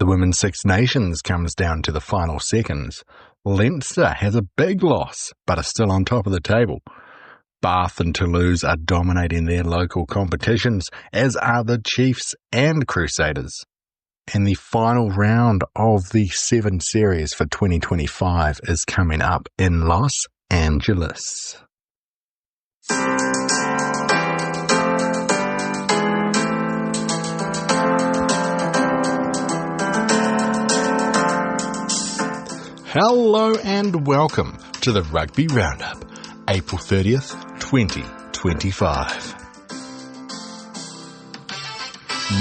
The Women's Six Nations comes down to the final seconds. Leinster has a big loss, but are still on top of the table. Bath and Toulouse are dominating their local competitions, as are the Chiefs and Crusaders. And the final round of the 7 series for 2025 is coming up in Los Angeles. Hello and welcome to the Rugby Roundup, April 30th, 2025.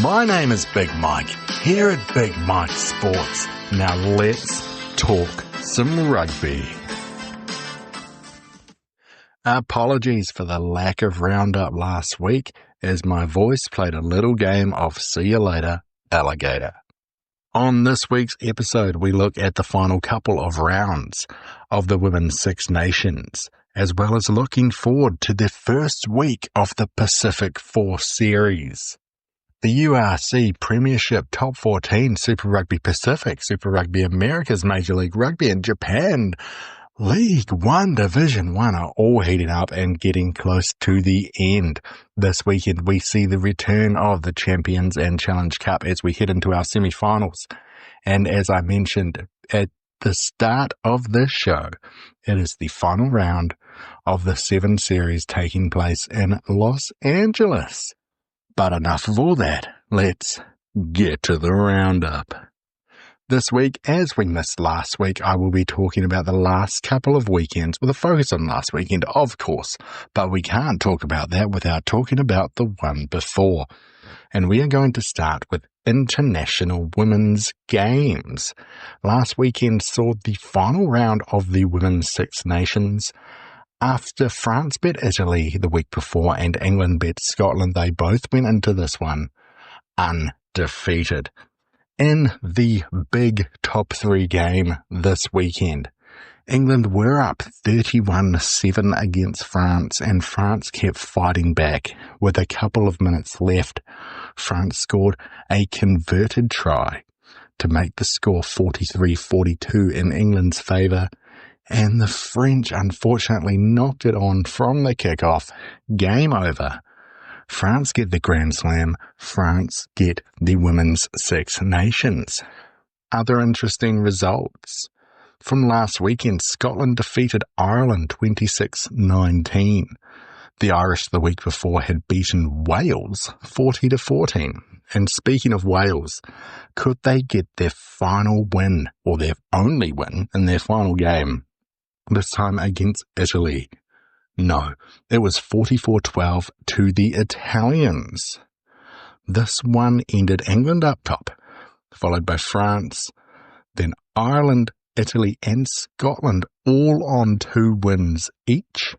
My name is Big Mike, here at Big Mike Sports. Now let's talk some rugby. Apologies for the lack of roundup last week, as my voice played a little game of see you later, alligator. On this week's episode, we look at the final couple of rounds of the Women's Six Nations, as well as looking forward to the first week of the Pacific 4 series. The URC Premiership Top 14, Super Rugby Pacific, Super Rugby Americas, Major League Rugby, and Japan League 1 Division 1 are all heating up and getting close to the end. This weekend we see the return of the Champions and Challenge Cup as we head into our semi-finals. And as I mentioned at the start of this show, it is the final round of the 7 series taking place in Los Angeles. But enough of all that. Let's get to the roundup. This week, as we missed last week, I will be talking about the last couple of weekends with a focus on last weekend, of course, but we can't talk about that without talking about the one before. And we are going to start with International Women's Games. Last weekend saw the final round of the Women's Six Nations. After France beat Italy the week before and England beat Scotland, they both went into this one undefeated. In the big top 3 game this weekend, England were up 31-7 against France, and France kept fighting back. With a couple of minutes left, France scored a converted try to make the score 43-42 in England's favour, and the French unfortunately knocked it on from the kickoff. Game over. France get the Grand Slam, France get the Women's Six Nations. Other interesting results. From last weekend, Scotland defeated Ireland 26-19. The Irish the week before had beaten Wales 40-14. And speaking of Wales, could they get their final win, or their only win, in their final game, this time against Italy? No, it was 44-12 to the Italians. This one ended England up top, followed by France, then Ireland, Italy and Scotland all on 2 wins each.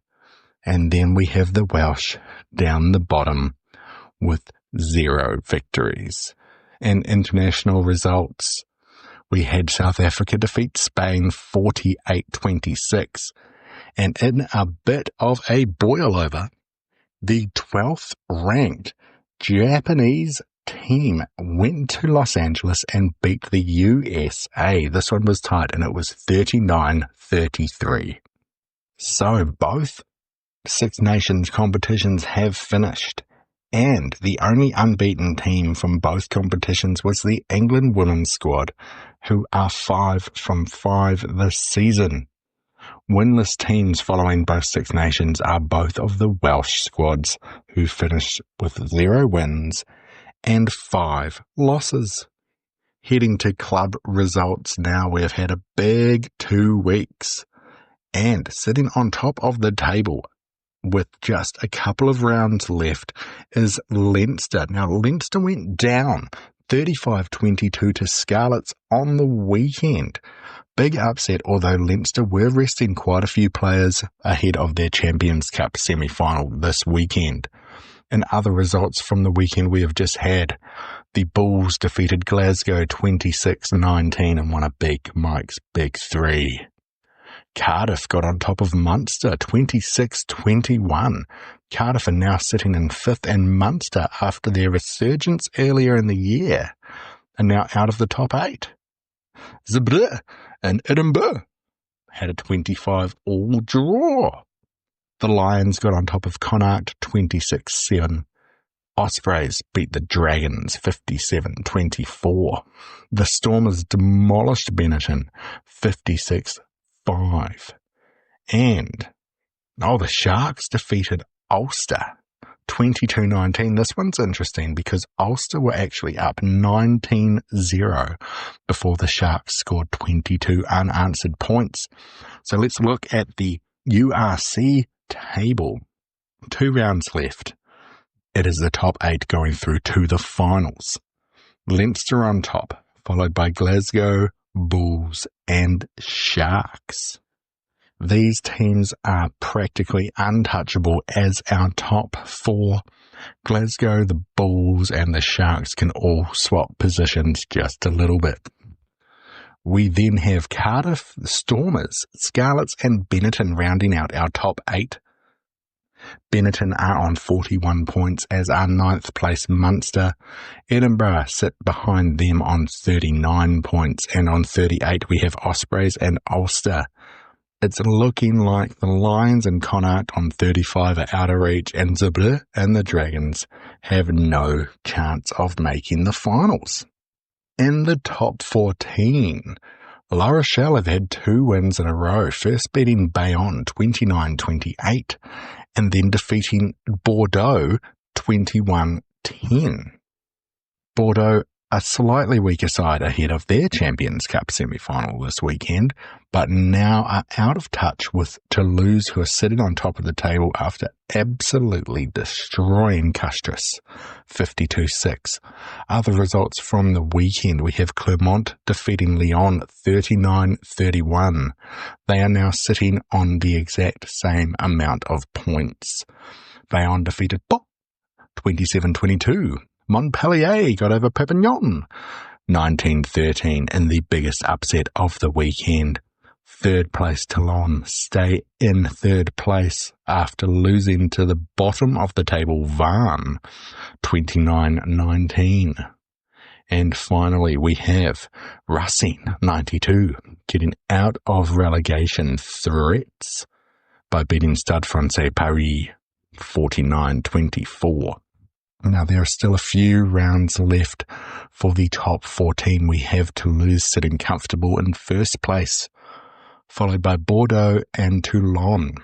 And then we have the Welsh down the bottom with 0 victories. In international results, we had South Africa defeat Spain 48-26. And in a bit of a boil-over, the 12th ranked Japanese team went to Los Angeles and beat the USA. This one was tight, and it was 39-33. So both Six Nations competitions have finished, and the only unbeaten team from both competitions was the England women's squad, who are 5 from 5 this season. Winless teams following both Six Nations are both of the Welsh squads, who finished with 0 wins and 5 losses. Heading to club results now, we've had a big 2 weeks. And sitting on top of the table with just a couple of rounds left is Leinster. Now, Leinster went down 35-22 to Scarlets on the weekend. Big upset, although Leinster were resting quite a few players ahead of their Champions Cup semi-final this weekend. In other results from the weekend we have just had, the Bulls defeated Glasgow 26-19 and won a Big Mike's Big 3. Cardiff got on top of Munster 26-21. Cardiff are now sitting in 5th, and Munster, after their resurgence earlier in the year, are now out of the top 8. Zebre and Edinburgh had a 25-all draw. The Lions got on top of Connacht 26-7. Ospreys beat the Dragons 57-24. The Stormers demolished Benetton 56-5. And, the Sharks defeated Ulster 22-19. This one's interesting because Ulster were actually up 19-0 before the Sharks scored 22 unanswered points. So let's look at the URC table. 2 rounds left. It is the top 8 going through to the finals. Leinster on top, followed by Glasgow, Bulls and Sharks. These teams are practically untouchable as our top 4. Glasgow, the Bulls and the Sharks can all swap positions just a little bit. We then have Cardiff, the Stormers, Scarlets and Benetton rounding out our top 8. Benetton are on 41 points, as are 9th place Munster. Edinburgh sit behind them on 39 points, and on 38 we have Ospreys and Ulster. It's looking like the Lions and Connacht on 35 are out of reach, and Zebre and the Dragons have no chance of making the finals. In the top 14, La Rochelle have had 2 wins in a row, first beating Bayonne 29-28 and then defeating Bordeaux 21-10. Bordeaux, a slightly weaker side ahead of their Champions Cup semi-final this weekend, but now are out of touch with Toulouse, who are sitting on top of the table after absolutely destroying Castries 52-6. Other results from the weekend, we have Clermont defeating Lyon 39-31. They are now sitting on the exact same amount of points. Bayonne defeated Pau 27-22. Montpellier got over Perpignan 19-13 in the biggest upset of the weekend. 3rd place Toulon stay in 3rd place after losing to the bottom of the table Vannes 29-19. And finally we have Racing 92 getting out of relegation threats by beating Stade Francais Paris 49-24. Now, there are still a few rounds left for the top 14. We have Toulouse sitting comfortable in 1st place, followed by Bordeaux and Toulon.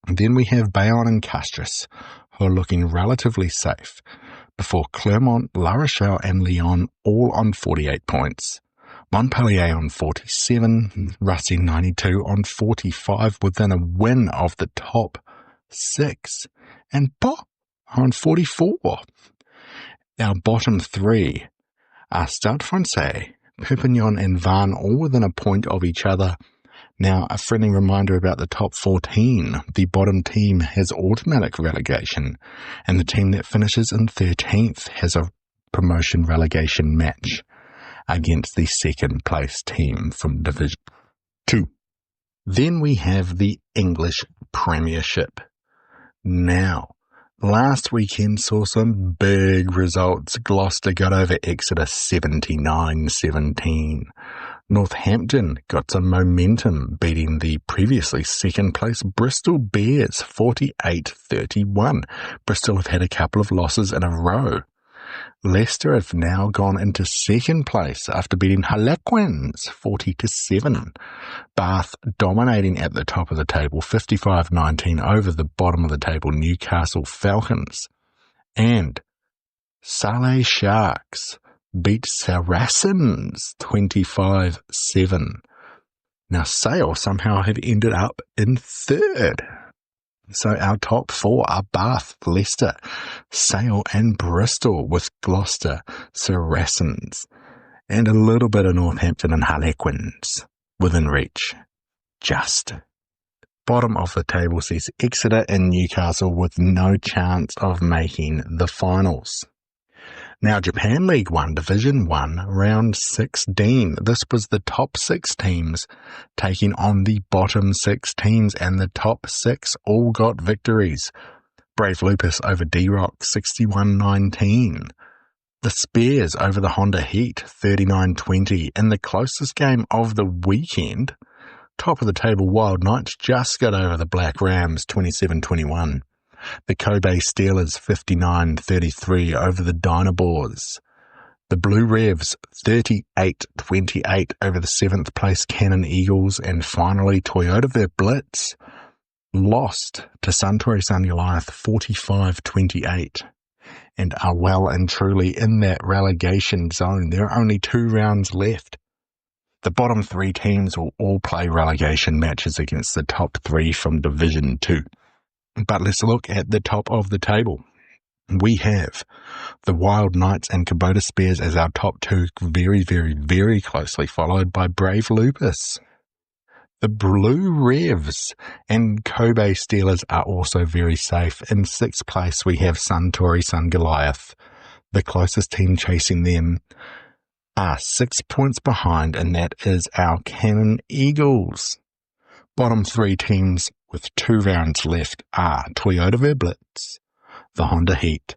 And then we have Bayonne and Castries, who are looking relatively safe, before Clermont, La Rochelle and Lyon all on 48 points. Montpellier on 47, Racing 92 on 45 within a win of the top 6, and Pau on 44. Our bottom 3 are Stade Francais, Perpignan and Vannes, all within a point of each other. Now, a friendly reminder about the top 14. The bottom team has automatic relegation, and the team that finishes in 13th has a promotion relegation match against the 2nd place team from Division 2. Then we have the English Premiership. Now, last weekend saw some big results. Gloucester got over Exeter 79-17. Northampton got some momentum, beating the previously 2nd place Bristol Bears 48-31. Bristol have had a couple of losses in a row. Leicester have now gone into 2nd place after beating Harlequins 40-7. Bath dominating at the top of the table 55-19 over the bottom of the table Newcastle Falcons. And Saleh Sharks beat Saracens 25-7. Now Sale somehow have ended up in 3rd. So our top 4 are Bath, Leicester, Sale and Bristol, with Gloucester, Saracens, and a little bit of Northampton and Harlequins within reach. Just. Bottom of the table sees Exeter and Newcastle with no chance of making the finals. Now, Japan League 1, Division 1, round 16. This was the top 6 teams taking on the bottom 6 teams, and the top 6 all got victories. Brave Lupus over D-Rock 61-19. The Spears over the Honda Heat, 39-20. In the closest game of the weekend, top of the table Wild Knights just got over the Black Rams, 27-21. The Kobe Steelers, 59-33 over the Dynabors. The Blue Revs, 38-28 over the 7th place Cannon Eagles. And finally, Toyota Blitz lost to Suntory Sun Goliath, 45-28. And are well and truly in that relegation zone. There are only 2 rounds left. The bottom 3 teams will all play relegation matches against the top 3 from Division 2. But let's look at the top of the table. We have the Wild Knights and Kubota Spears as our top 2, very, very, very closely followed by Brave Lupus. The Blue Revs and Kobe Steelers are also very safe. In 6th place, we have Suntory Sun Goliath. The closest team chasing them are 6 points behind, and that is our Cannon Eagles. Bottom 3 teams with 2 rounds left are Toyota Blitz, the Honda Heat,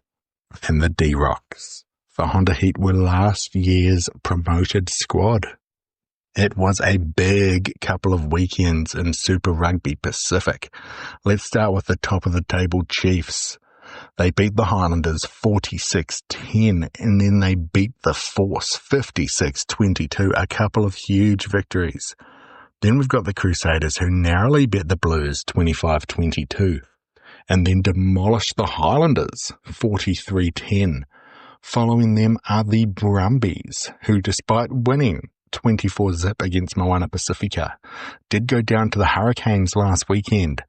and the D-Rocks. The Honda Heat were last year's promoted squad. It was a big couple of weekends in Super Rugby Pacific. Let's start with the top of the table Chiefs. They beat the Highlanders 46-10, and then they beat the Force 56-22, a couple of huge victories. Then we've got the Crusaders, who narrowly beat the Blues 25-22, and then demolished the Highlanders 43-10. Following them are the Brumbies, who despite winning 24-zip against Moana Pacifica, did go down to the Hurricanes last weekend,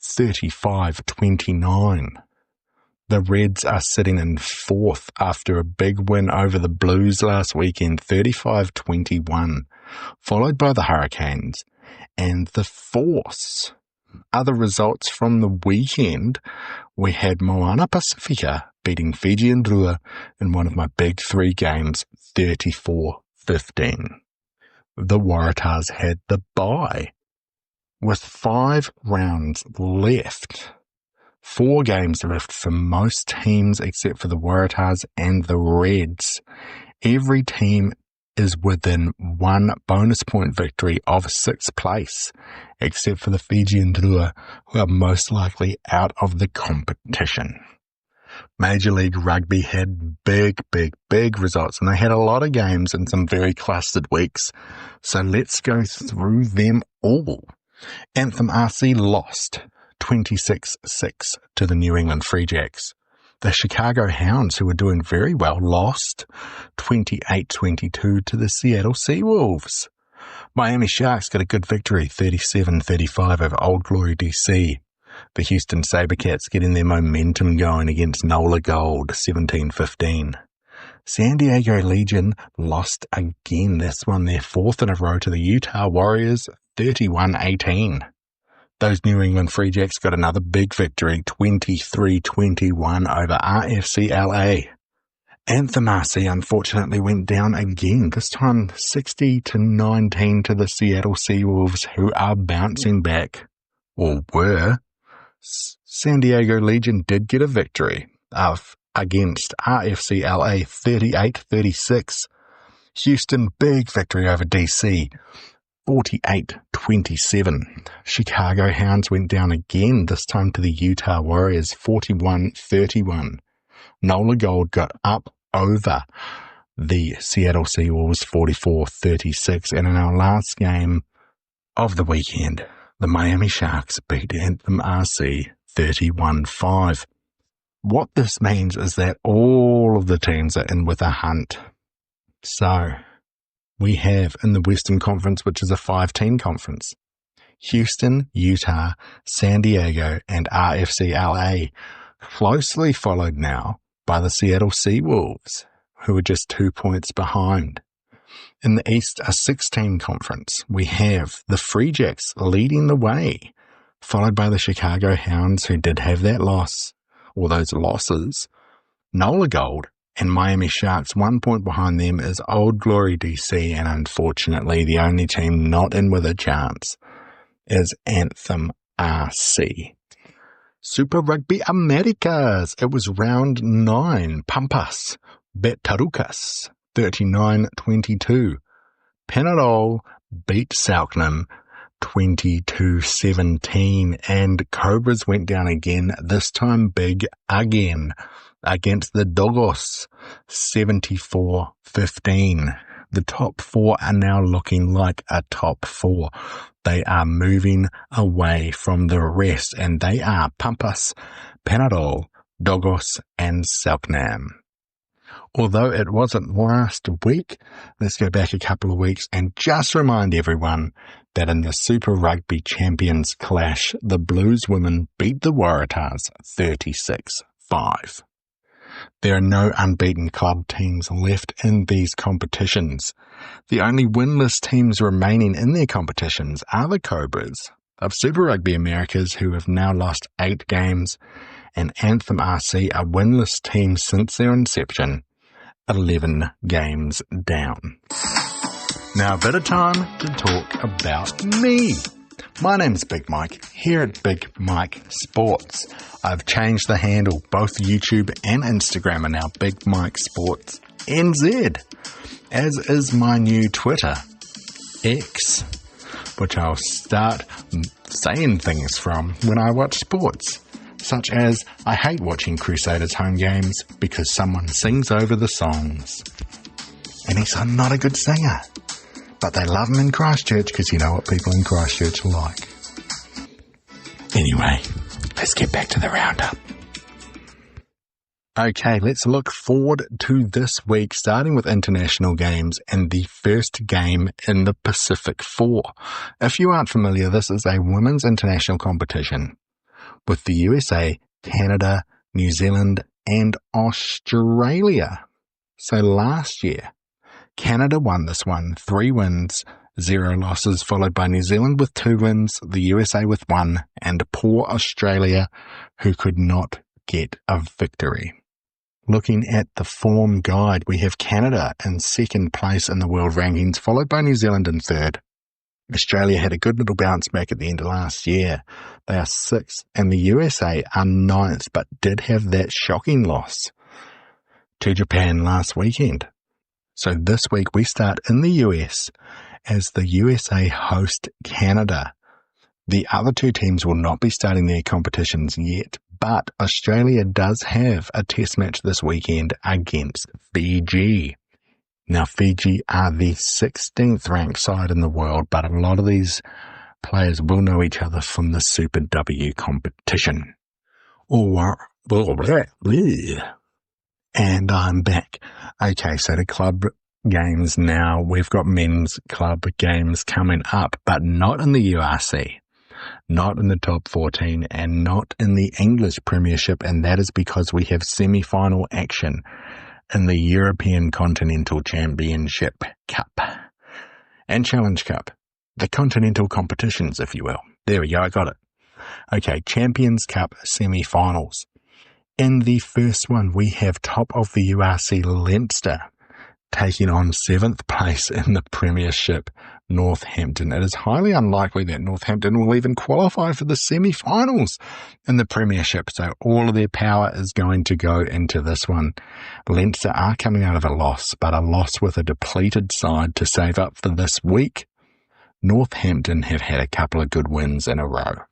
35-29. The Reds are sitting in 4th after a big win over the Blues last weekend, 35-21, followed by the Hurricanes and the Force. Other results from the weekend, we had Moana Pacifica beating Fiji and Drua in one of my big 3 games, 34-15. The Waratahs had the bye. With 5 rounds left, 4 games left for most teams except for the Waratahs and the Reds. Every team is within 1 bonus point victory of 6th place, except for the Fiji and Drua, who are most likely out of the competition. Major League Rugby had big results, and they had a lot of games in some very clustered weeks. So let's go through them all. Anthem RC lost 26-6 to the New England Free Jacks. The Chicago Hounds, who were doing very well, lost 28-22 to the Seattle Seawolves. Miami Sharks got a good victory, 37-35 over Old Glory DC. The Houston Sabercats getting their momentum going against NOLA Gold, 17-15. San Diego Legion lost again. This one their 4th in a row to the Utah Warriors, 31-18. Those New England Free Jacks got another big victory, 23-21 over RFC LA. Anthem RC unfortunately went down again, this time 60-19 to the Seattle Seawolves, who are bouncing back, or were. San Diego Legion did get a victory against RFC LA 38-36. Houston, big victory over DC, 48-27. Chicago Hounds went down again, this time to the Utah Warriors, 41-31. NOLA Gold got up over the Seattle Seawolves, 44-36. And in our last game of the weekend, the Miami Sharks beat Anthem RC 31-5. What this means is that all of the teams are in with a hunt. So we have in the Western Conference, which is a 5-team conference, Houston, Utah, San Diego, and RFC LA, closely followed now by the Seattle Seawolves, who are just 2 points behind. In the East, a 6-team conference, we have the Free Jacks leading the way, followed by the Chicago Hounds, who did have that loss, or those losses. NOLA Gold and Miami Sharks, 1 point behind them is Old Glory DC, and unfortunately the only team not in with a chance is Anthem RC. Super Rugby Americas, it was round 9. Pampas Betarukas 39-22. Penarol beat Selknam 20-17, and Cobras went down again, this time big again, against the Dogos 74-15. The top four are now looking like a top four. They are moving away from the rest, and they are Pampas, Penarol, Dogos, and Selknam. Although it wasn't last week, let's go back a couple of weeks and just remind everyone that in the Super Rugby Champions Clash, the Blues women beat the Waratahs 36-5. There are no unbeaten club teams left in these competitions. The only winless teams remaining in their competitions are the Cobras of Super Rugby Americas, who have now lost 8 games, and Anthem RC, a winless team since their inception, 11 games down. Now a bit of time to talk about me. My name's Big Mike, here at Big Mike Sports. I've changed the handle. Both YouTube and Instagram are now Big Mike Sports NZ, as is my new Twitter, X, which I'll start saying things from when I watch sports, such as I hate watching Crusaders home games because someone sings over the songs. And he's not a good singer, but they love him in Christchurch because you know what people in Christchurch are like. Anyway, let's get back to the roundup. Okay, let's look forward to this week, starting with international games and the first game in the Pacific 4. If you aren't familiar, this is a women's international competition with the USA, Canada, New Zealand, and Australia. So last year, Canada won this one, 3 wins, 0 losses, followed by New Zealand with 2 wins, the USA with 1, and poor Australia, who could not get a victory. Looking at the form guide, we have Canada in second place in the world rankings, followed by New Zealand in third. Australia had a good little bounce back at the end of last year. They are 6th, and the USA are 9th, but did have that shocking loss to Japan last weekend. So this week we start in the US as the USA host Canada. The other 2 teams will not be starting their competitions yet, but Australia does have a test match this weekend against Fiji. Now, Fiji are the 16th ranked side in the world, but a lot of these players will know each other from the Super W competition. And I'm back. Okay, so the club games now. We've got men's club games coming up, but not in the URC, not in the top 14, and not in the English Premiership, and that is because we have semi-final action in the European Continental Championship Cup and Challenge Cup, the continental competitions, if you will. There we go, I got it. Okay, Champions Cup semi-finals. In the first one, we have top of the URC Leinster taking on 7th place in the Premiership, Northampton. It is highly unlikely that Northampton will even qualify for the semi-finals in the Premiership, so all of their power is going to go into this one. Leinster are coming out of a loss, but a loss with a depleted side to save up for this week. Northampton have had a couple of good wins in a row.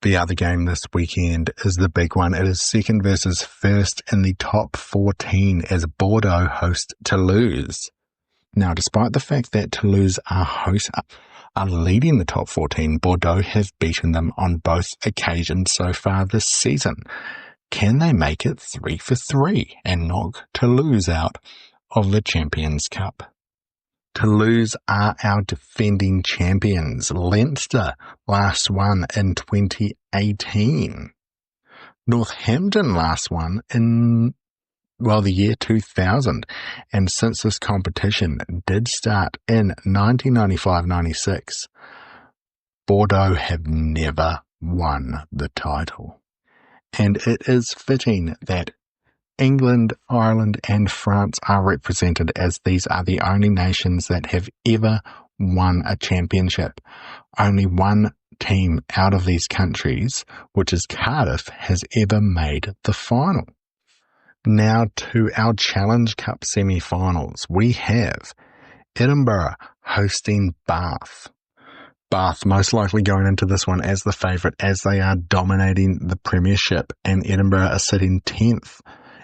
The other game this weekend is the big one. It is second versus first in the top 14 as Bordeaux host Toulouse. Now, despite the fact that Toulouse are leading the top 14, Bordeaux have beaten them on both occasions so far this season. Can they make it 3 for 3 and knock Toulouse out of the Champions Cup? Toulouse are our defending champions. Leinster last won in 2018. Northampton last won in, the year 2000. And since this competition did start in 1995-96, Bordeaux have never won the title. And it is fitting that England, Ireland, and France are represented, as these are the only nations that have ever won a championship. Only one team out of these countries, which is Cardiff, has ever made the final. Now to our Challenge Cup semi-finals. We have Edinburgh hosting Bath. Bath most likely going into this one as the favourite, as they are dominating the Premiership, and Edinburgh are sitting 10th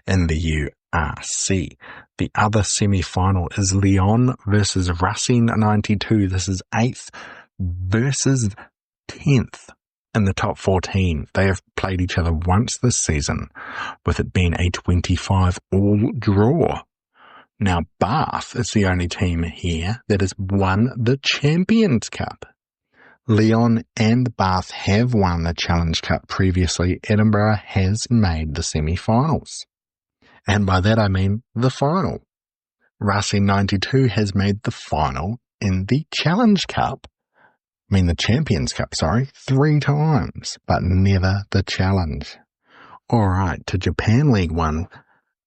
in the URC. The other semi-final is Lyon versus Racing 92. This is 8th versus 10th in the top 14. They have played each other once this season, with it being a 25-all draw. Now, Bath is the only team here that has won the Champions Cup. Lyon and Bath have won the Challenge Cup previously. Edinburgh has made the semi-finals. And by that I mean the final. Racing 92 has made the final in the Challenge Cup. The Champions Cup, 3 times, but never the Challenge. Alright, to Japan League 1,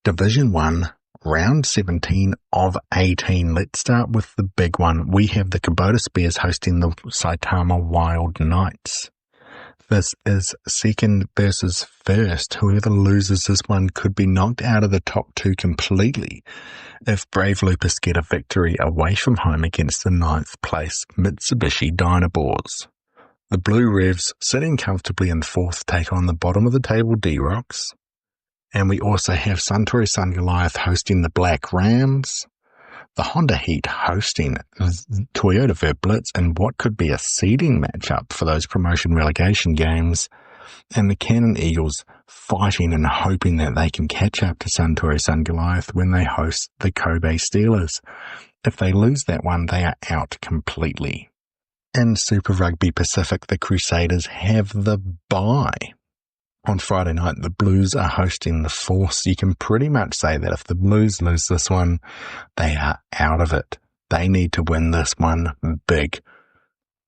Division 1, Round 17 of 18. Let's start with the big one. We have the Kubota Spears hosting the Saitama Wild Knights. This is second versus first. Whoever loses this one could be knocked out of the top 2 completely if Brave Lupus get a victory away from home against the 9th place Mitsubishi Dynaboars. The Blue Revs, sitting comfortably in 4th, take on the bottom of the table D-Rocks. And we also have Suntory Sun Goliath hosting the Black Rams, the Honda Heat hosting Toyota Verblitz in what could be a seeding matchup for those promotion relegation games, and the Cannon Eagles fighting and hoping that they can catch up to Suntory Sun Goliath when they host the Kobe Steelers. If they lose that one, they are out completely. In Super Rugby Pacific, the Crusaders have the bye. On Friday night, the Blues are hosting the Force. You can pretty much say that if the Blues lose this one, they are out of it. They need to win this one big.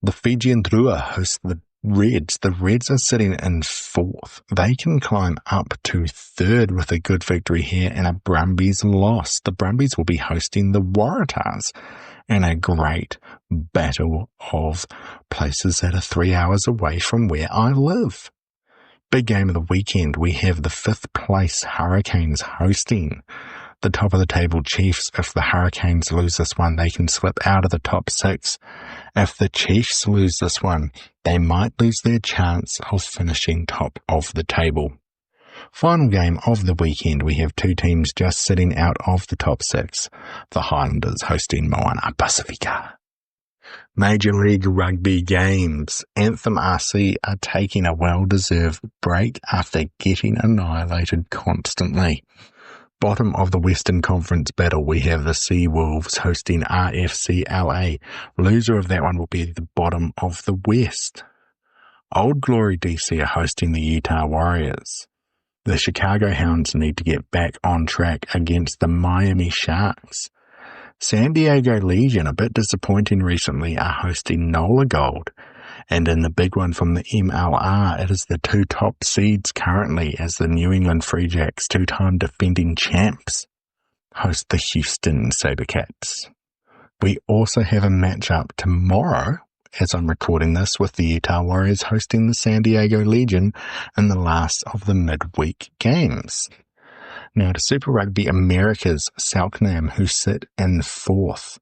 The Fijian Drua host the Reds. The Reds are sitting in 4th. They can climb up to 3rd with a good victory here and a Brumbies loss. The Brumbies will be hosting the Waratahs in a great battle of places that are 3 hours away from where I live. Big game of the weekend, we have the 5th place Hurricanes hosting the top of the table Chiefs. If the Hurricanes lose this one, they can slip out of the top 6. If the Chiefs lose this one, they might lose their chance of finishing top of the table. Final game of the weekend, we have 2 teams just sitting out of the top 6. The Highlanders hosting Moana Pacifica. Major League Rugby games. Anthem RC are taking a well-deserved break after getting annihilated constantly. Bottom of the Western Conference battle, we have the Sea Wolves hosting RFC LA. Loser of that one will be the bottom of the West. Old Glory DC are hosting the Utah Warriors. The Chicago Hounds need to get back on track against the Miami Sharks. San Diego Legion, a bit disappointing recently, are hosting Nola Gold. And in the big one from the MLR, it is the 2 top seeds currently as the New England Free Jacks, 2-time defending champs, host the Houston SaberCats. We also have a matchup tomorrow, as I'm recording this, with the Utah Warriors hosting the San Diego Legion in the last of the midweek games. Now to Super Rugby America's Selknam, who sit in 4th,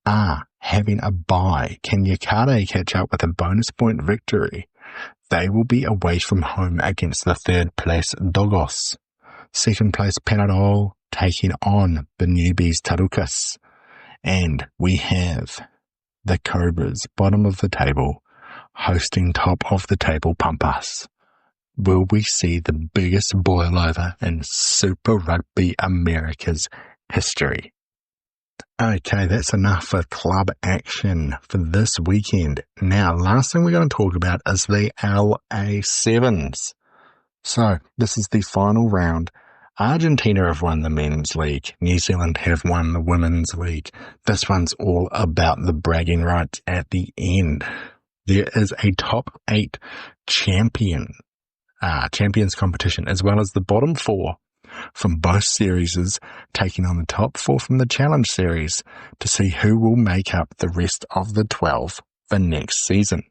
are having a bye. Can Yakade catch up with a bonus point victory? They will be away from home against the 3rd place Dogos. 2nd place Penarol taking on the newbies Tarukas. And we have the Cobras, bottom of the table, hosting top of the table Pampas. Will we see the biggest boil-over in Super Rugby America's history? Okay, that's enough for club action for this weekend. Now, last thing we're going to talk about is the LA Sevens. So, this is the final round. Argentina have won the men's league. New Zealand have won the women's league. This one's all about the bragging rights at the end. There is a top 8 champions competition, as well as the bottom 4 from both series taking on the top 4 from the Challenge Series to see who will make up the rest of the 12 for next season.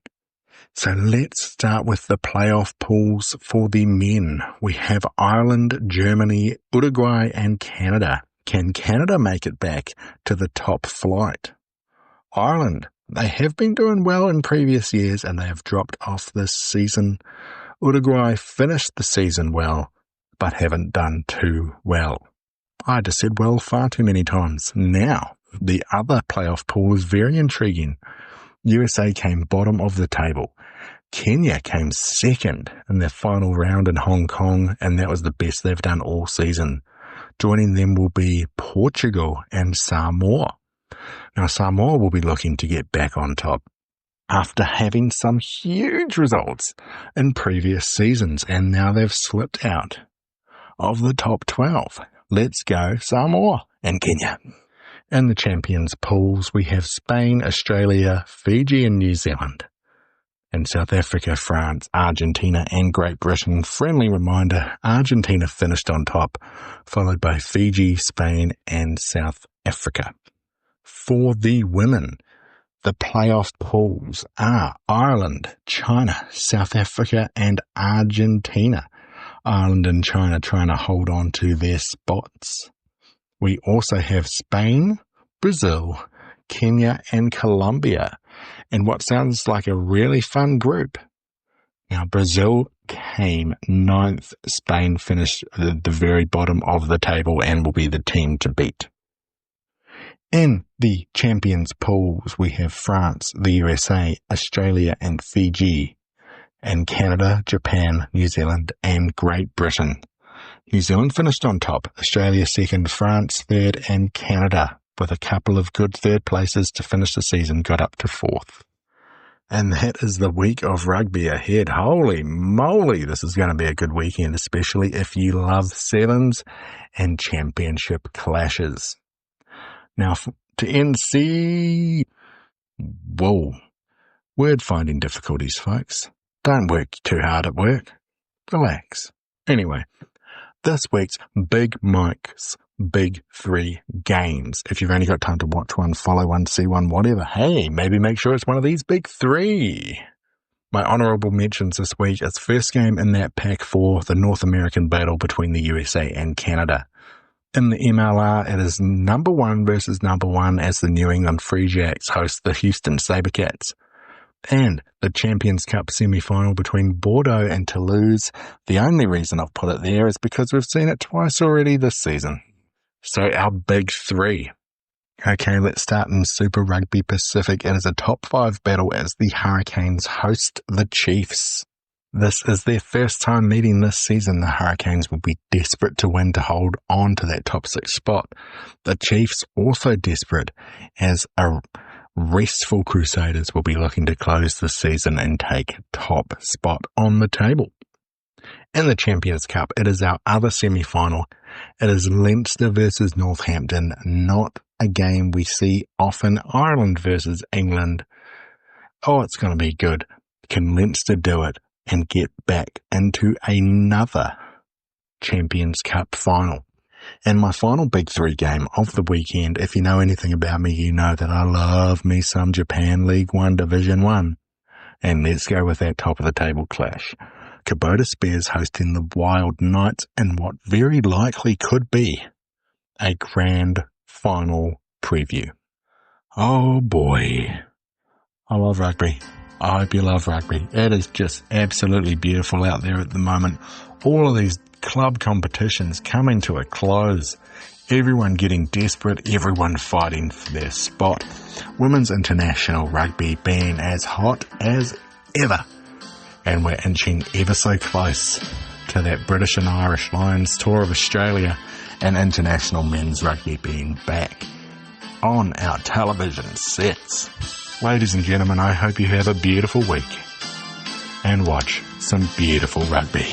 So let's start with the playoff pools for the men. We have Ireland, Germany, Uruguay and Canada. Can Canada make it back to the top flight? Ireland, they have been doing well in previous years and they have dropped off this season. Uruguay finished the season well, but haven't done too well. I just said well far too many times. Now, the other playoff pool is very intriguing. USA came bottom of the table. Kenya came second in their final round in Hong Kong, and that was the best they've done all season. Joining them will be Portugal and Samoa. Now, Samoa will be looking to get back on top after having some huge results in previous seasons, and now they've slipped out of the top 12. Let's go Samoa and Kenya. In the champions pools, we have Spain, Australia, Fiji and New Zealand. In South Africa, France, Argentina and Great Britain. Friendly reminder, Argentina finished on top, followed by Fiji, Spain and South Africa. For the women, the playoff pools are Ireland, China, South Africa and Argentina. Ireland and China trying to hold on to their spots. We also have Spain, Brazil, Kenya and Colombia, and what sounds like a really fun group. Now, Brazil came 9th, Spain finished at the very bottom of the table and will be the team to beat. In the champions pools, we have France, the USA, Australia and Fiji, and Canada, Japan, New Zealand and Great Britain. New Zealand finished on top, Australia second, France third and Canada, with a couple of good third places to finish the season, got up to 4th. And that is the week of rugby ahead. Holy moly, this is going to be a good weekend, especially if you love sevens and championship clashes. Now, to NC, whoa, word finding difficulties, folks. Don't work too hard at work. Relax. Anyway, this week's Big Mike's Big 3 games. If you've only got time to watch one, follow one, see one, whatever, hey, maybe make sure it's one of these Big 3. My honourable mentions this week is first game in that pack for the North American battle between the USA and Canada. In the MLR, it is number 1 versus number 1 as the New England Free Jacks host the Houston Sabercats. And the Champions Cup semi-final between Bordeaux and Toulouse. The only reason I've put it there is because we've seen it twice already this season. So our Big 3. Okay, let's start in Super Rugby Pacific. It is a top 5 battle as the Hurricanes host the Chiefs. This is their first time meeting this season. The Hurricanes will be desperate to win to hold on to that top 6 spot. The Chiefs also desperate as a restful Crusaders will be looking to close the season and take top spot on the table. In the Champions Cup, it is our other semi-final. It is Leinster versus Northampton, not a game we see often. Ireland versus England. Oh, it's going to be good. Can Leinster do it and get back into another Champions Cup final? And my final Big 3 game of the weekend, if you know anything about me, you know that I love me some Japan League 1 Division 1. And let's go with that top of the table clash. Kubota Spears hosting the Wild Knights in what very likely could be a grand final preview. Oh boy. I love rugby. I hope you love rugby. It is just absolutely beautiful out there at the moment. All of these club competitions coming to a close. Everyone getting desperate, everyone fighting for their spot. Women's international rugby being as hot as ever. And we're inching ever so close to that British and Irish Lions tour of Australia and international men's rugby being back on our television sets. Ladies and gentlemen, I hope you have a beautiful week and watch some beautiful rugby.